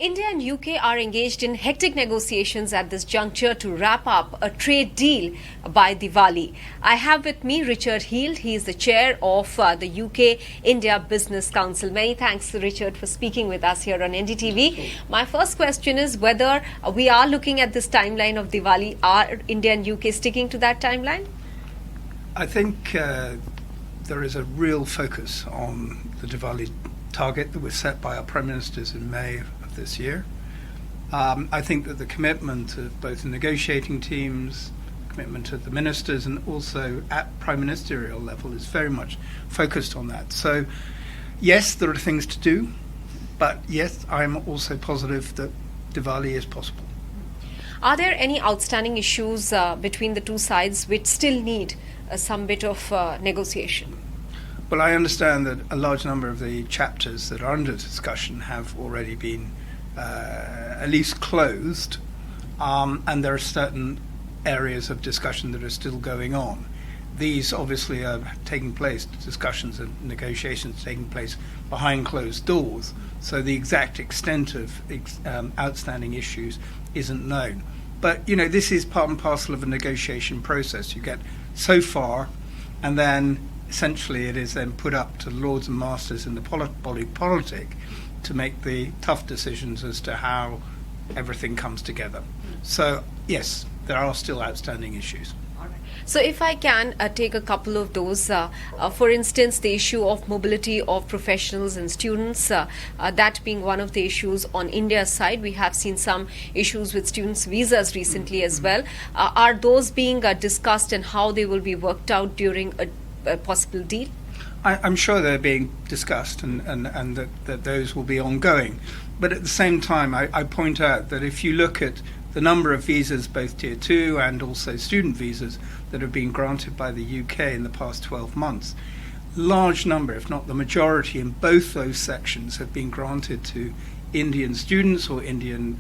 India and UK are engaged in hectic negotiations at this juncture to wrap up a trade deal by Diwali. I have with me Richard Heald. He is the chair of the UK India Business Council. Many thanks, Richard, for speaking with us here on NDTV. My first question is whether we are looking at this timeline of Diwali. Are India and UK sticking to that timeline? I think there is a real focus on the Diwali target that was set by our Prime Ministers in May of this year. I think that the commitment of both the negotiating teams, commitment of the ministers, and also at Prime Ministerial level is very much focused on that. So, yes, there are things to do, but yes, I'm also positive that Diwali is possible. Are there any outstanding issues between the two sides which still need some bit of negotiation? Well, I understand that a large number of the chapters that are under discussion have already been at least closed, and there are certain areas of discussion that are still going on. These obviously are taking place, discussions and negotiations taking place behind closed doors, so the exact extent of outstanding issues isn't known. But, you know, this is part and parcel of a negotiation process. You get so far, and then essentially it is then put up to the lords and masters in the body politic to make the tough decisions as to how everything comes together. So, yes, there are still outstanding issues. So if I can take a couple of those, for instance, the issue of mobility of professionals and students, that being one of the issues on India's side. We have seen some issues with students' visas recently as well. Are those being discussed and how they will be worked out during a possible deal? I'm sure they're being discussed and that those will be ongoing. But at the same time, I point out that if you look at the number of visas, both Tier 2 and also student visas, that have been granted by the UK in the past 12 months, large number, if not the majority, in both those sections have been granted to Indian students or Indian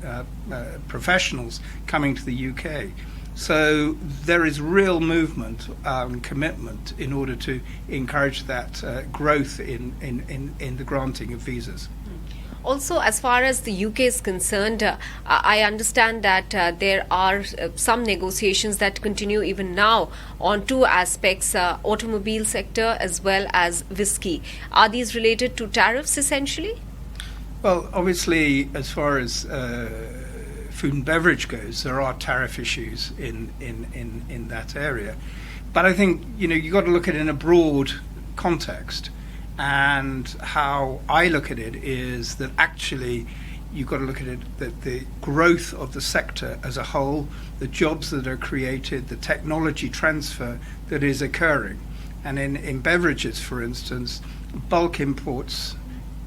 professionals coming to the UK. So there is real movement and commitment in order to encourage that growth in the granting of visas. Also, as far as the UK is concerned, I understand that there are some negotiations that continue even now on two aspects, automobile sector as well as whiskey. Are these related to tariffs essentially? Well, obviously, as far as food and beverage goes, there are tariff issues in that area. But I think, you know, you've got to look at it in a broad context. And how I look at it is that actually you've got to look at it that the growth of the sector as a whole, the jobs that are created, the technology transfer that is occurring. And in beverages, for instance, bulk imports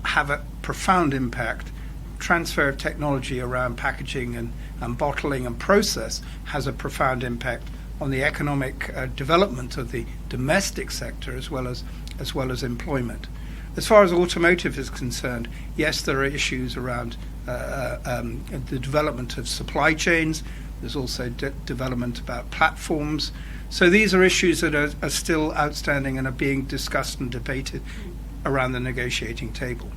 have a profound impact. Transfer of technology around packaging and bottling and process has a profound impact on the economic development of the domestic sector as well as employment. As far as automotive is concerned, yes, there are issues around the development of supply chains. There's also development about platforms. So these are issues that are still outstanding and are being discussed and debated around the negotiating table.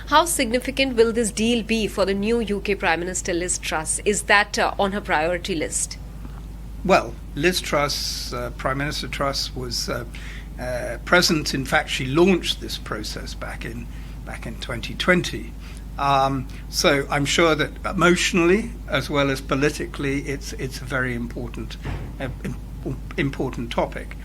How significant will this deal be for the new UK Prime Minister Liz Truss? Is that on her priority list? Well, Liz Truss, Prime Minister Truss, was present. In fact, she launched this process back in 2020. So I'm sure that emotionally as well as politically, it's a very important topic.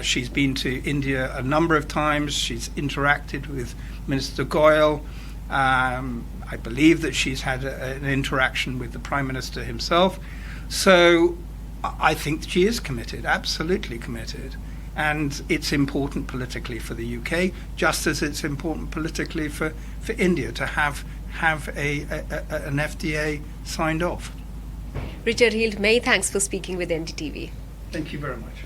She's been to India a number of times. She's interacted with Minister Goyal. I believe that she's had an interaction with the Prime Minister himself. So I think she is committed, absolutely committed. And it's important politically for the UK, just as it's important politically for India to have an FTA signed off. Richard Heald, many thanks for speaking with NDTV. Thank you very much.